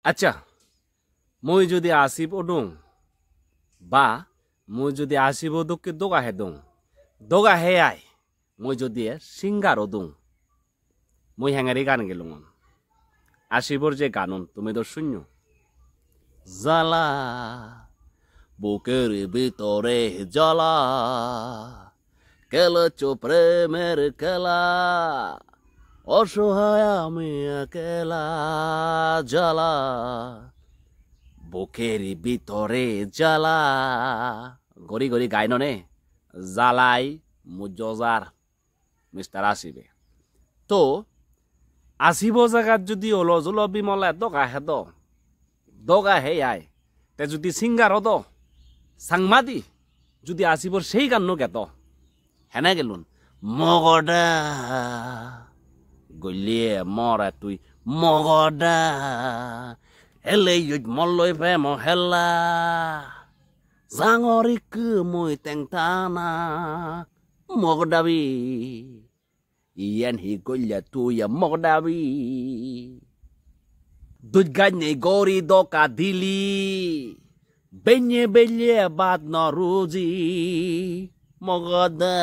আচ্ছা মই যদি আসিব দং বা মই যদি আসিব দকে দগা হে দং দগা হে আই মই যদি সিঙ্গার দং মই হ্যাঙ্গারি গান গেলুম আসিবর যে গানন তুমি তো শূন্য জ্বালা বুকের ভিতরে জ্বালা খেলেছ প্রেমের খেলা অসহায় আমি একলা জ্বালা বুকের ভিতরে জ্বালা গড়ি গড়ি গাই ননে জ্বালাই মুজজার মিস্টার আসিবে তো আসিব জায়গাত যদি অলজল বিমলা দগা হে আই তে যদি সিঙ্গার দ সাংমাদি যদি আসিবর সেই গান গেত হেনে গেলুন মগডা গলিয়ে মরা তুই মগডা হেলে মল্লই প্রেম হেলা জাঙরিক মই টেংটানা মগডাবি ইয়ান হি গলিয়া তুই মগডাবি দুধ গানে গরি দকা দিলি বেnye বেnye বাদ নরুজি মগদা